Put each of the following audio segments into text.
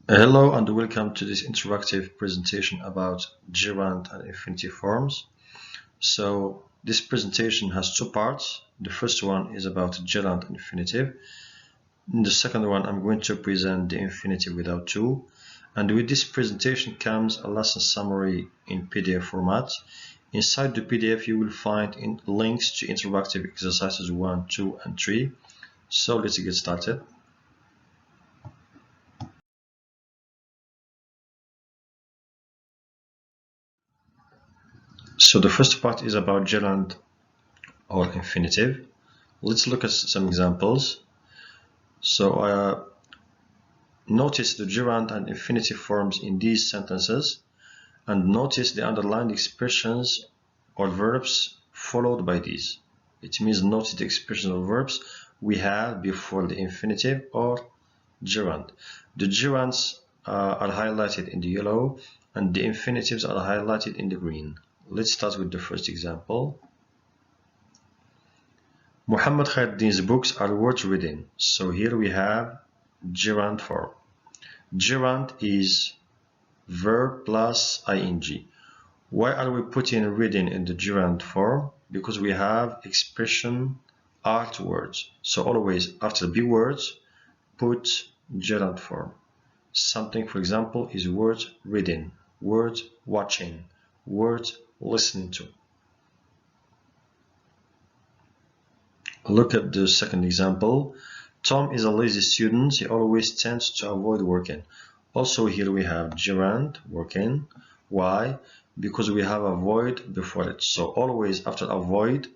Hello and welcome to this interactive presentation about gerund and infinitive forms. So this presentation has two parts. The first one is about gerund and infinitive. In the second one, I'm going to present the infinitive without to. And with this presentation comes a lesson summary in PDF format. Inside the PDF, you will find links to interactive exercises 1, 2, and 3. So let's get started. So the first part is about gerund or infinitive. Let's look at some examples. So notice the gerund and infinitive forms in these sentences, and notice the underlined expressions or verbs followed by these. It means notice the expressions or verbs we have before the infinitive or gerund. The gerunds are highlighted in the yellow and the infinitives are highlighted in the green. Let's start with the first example. Muhammad Khairuddin's books are worth reading. So here we have gerund form. Gerund is verb plus ing. Why are we putting reading in the gerund form? Because we have expression art words. So always after be words, put gerund form. Something, for example, is worth reading, worth watching, worth listening to. Look at the second example. Tom is a lazy student. He always tends to avoid working. Also here we have gerund, working. Why? Because we have avoid before it. So always after avoid,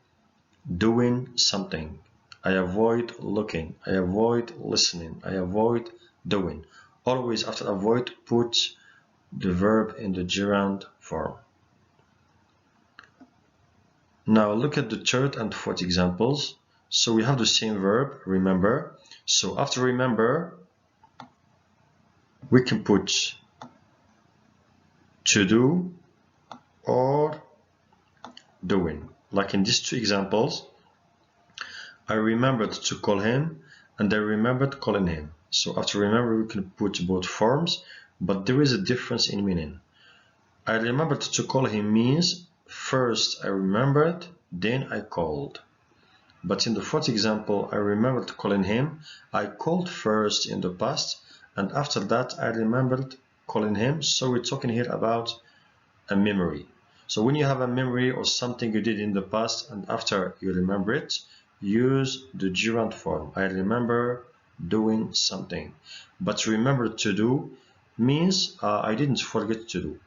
doing something. I avoid looking. I avoid listening. I avoid doing. Always after avoid, put the verb in the gerund form. Now look at the third and fourth examples. So we have the same verb, remember. So after remember, we can put to do or doing. Like in these two examples, I remembered to call him and I remembered calling him. So after remember, we can put both forms, but there is a difference in meaning. I remembered to call him means first I remembered, then I called. But in the fourth example, I remembered calling him. I called first in the past, and after that, I remembered calling him. So we're talking here about a memory. So when you have a memory or something you did in the past, and after you remember it, use the gerund form. I remember doing something. But remember to do means I didn't forget to do.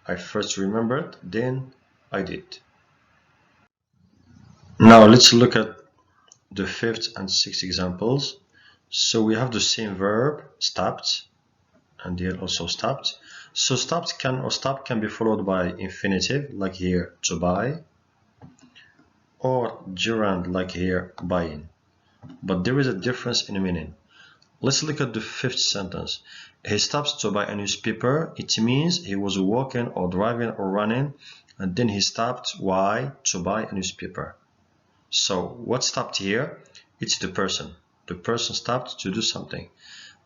I first remembered, then I did. Now let's look at the fifth and sixth examples. So we have the same verb, stopped, and here also stopped. So stopped can be followed by infinitive, like here, to buy, or gerund, like here, buying. But there is a difference in meaning. Let's look at the fifth sentence. He stops to buy a newspaper. It means he was walking or driving or running, and then he stopped. Why? To buy a newspaper. So what stopped here? It's the person. The person stopped to do something.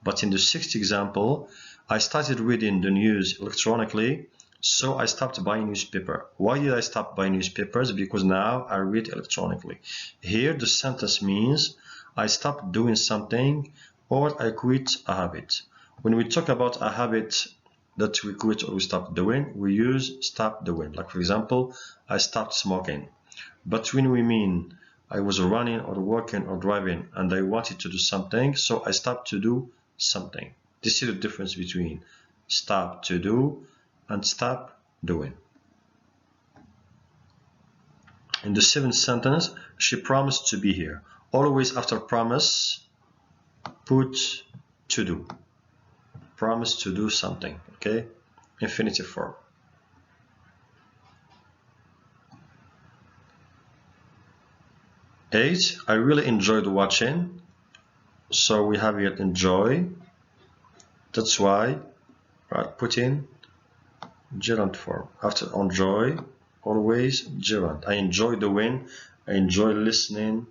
But in the sixth example, I started reading the news electronically, so I stopped buying newspaper. Why did I stop buying newspapers? Because now I read electronically. Here the sentence means I stopped doing something or I quit a habit. When we talk about a habit that we quit or we stop doing, we use stop doing. Like for example, I stopped smoking. But when we mean I was running or walking or driving and I wanted to do something, so I stopped to do something. This is the difference between stop to do and stop doing. In the seventh sentence, she promised to be here. Always after promise, put to do. Promise to do something, okay? Infinitive form. 8, I really enjoyed watching. So we have here enjoy. That's why I put in gerund form. After enjoy, always gerund. I enjoy doing, I enjoy listening.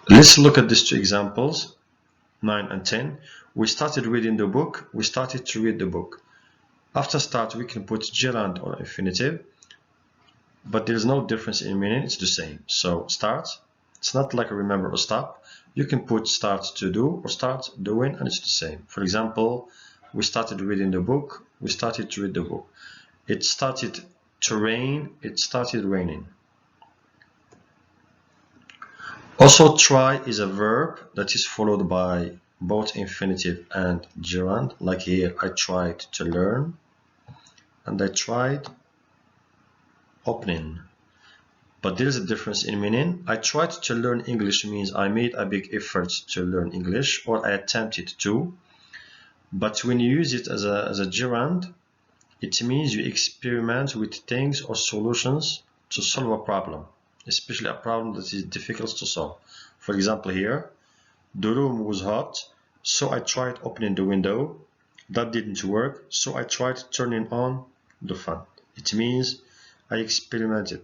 Let's look at these two examples, 9 and 10. We started reading the book. We started to read the book. After start, we can put gerund or infinitive, but there's no difference in meaning. It's the same. So start, it's not like a remember or stop. You can put start to do or start doing, and it's the same. For example, we started reading the book. We started to read the book. It started to rain. It started raining. Also, try is a verb that is followed by both infinitive and gerund. Like here, I tried to learn, and I tried opening. But there is a difference in meaning. I tried to learn English means I made a big effort to learn English, or I attempted to. But when you use it as a gerund, it means you experiment with things or solutions to solve a problem, especially a problem that is difficult to solve. For example, here, the room was hot, so I tried opening the window. That didn't work, so I tried turning on the fan. It means I experimented.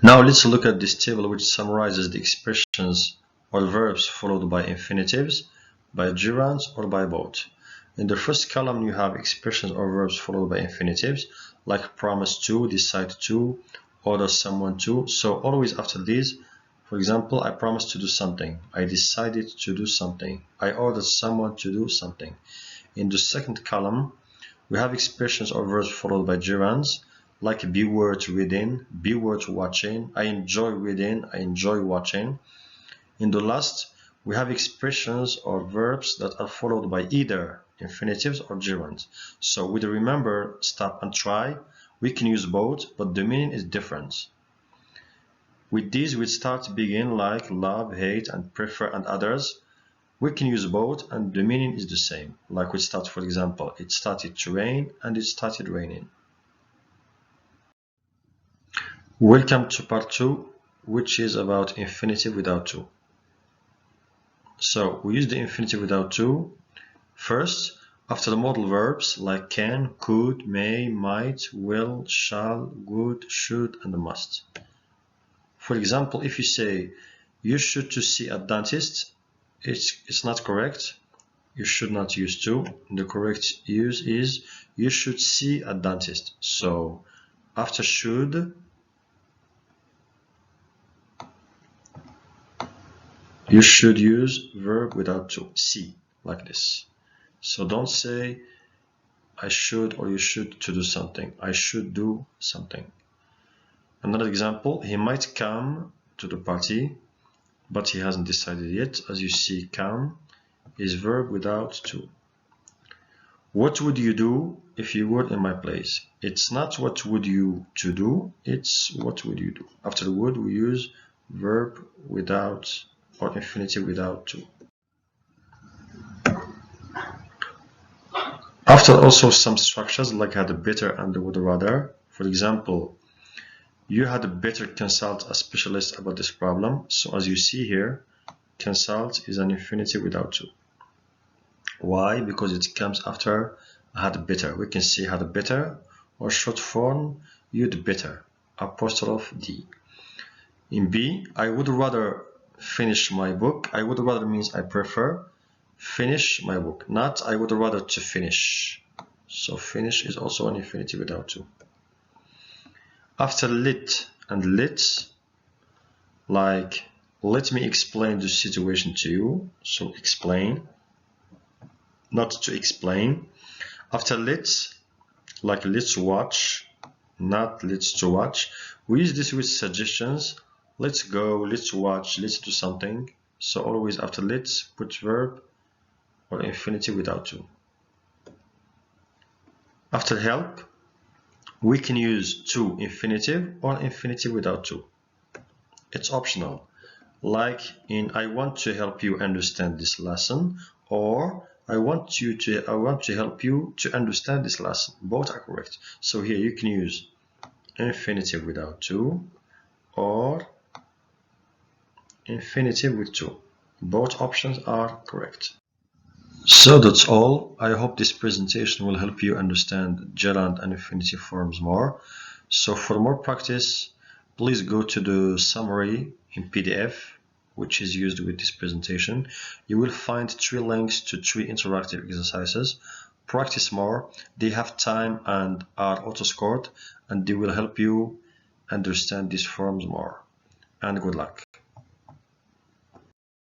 Now let's look at this table, which summarizes the expressions or verbs followed by infinitives, by gerunds, or by both. In the first column, you have expressions or verbs followed by infinitives, like promise to, decide to, order someone to. So always after these, for example, I promised to do something. I decided to do something. I ordered someone to do something. In the second column, we have expressions or verbs followed by gerunds, like be worth reading, be worth watching, I enjoy reading, I enjoy watching. In the last, we have expressions or verbs that are followed by either infinitives or gerunds. So with the remember, stop, and try, we can use both, but the meaning is different. With these, we start to begin like love, hate, and prefer, and others. We can use both, and the meaning is the same. Like with start, for example, it started to rain, and it started raining. Welcome to part 2, which is about infinitive without to. So we use the infinitive without to first after the modal verbs like can, could, may, might, will, shall, would, should, and must. For example, if you say you should to see a dentist, it's not correct. You should not use to. The correct use is you should see a dentist. So after should, you should use verb without to, see, like this. So don't say I should or you should to do something. I should do something. Another example, he might come to the party, but he hasn't decided yet. As you see, come is verb without to. What would you do if you were in my place? It's not what would you to do, it's what would you do. After the would, we use verb without or infinitive without to. After also some structures like had better and would rather. For example, you had better consult a specialist about this problem. So as you see here, consult is an infinitive without to. Why? Because it comes after had better. We can say had better, or short form, you'd better, apostrophe D. In B, I would rather finish my book. I would rather means I prefer. Finish my book, not I would rather to finish. So finish is also an infinitive without to. After lit and lit, like let me explain the situation to you. So explain, not to explain. After lit, like let's watch, not let's to watch. We use this with suggestions. Let's go, let's watch, let's do something. So always after let's put verb or infinitive without to. After help, we can use to infinitive or infinitive without to. It's optional. Like in I want to help you understand this lesson, or I want to help you to understand this lesson. Both are correct. So here you can use infinitive without to or infinitive with to. Both options are correct. So that's all. I hope this presentation will help you understand gerund and infinitive forms more. So for more practice, please go to the summary in PDF, which is used with this presentation. You will find 3 links to 3 interactive exercises. Practice more. They have time and are auto-scored, and they will help you understand these forms more. And good luck.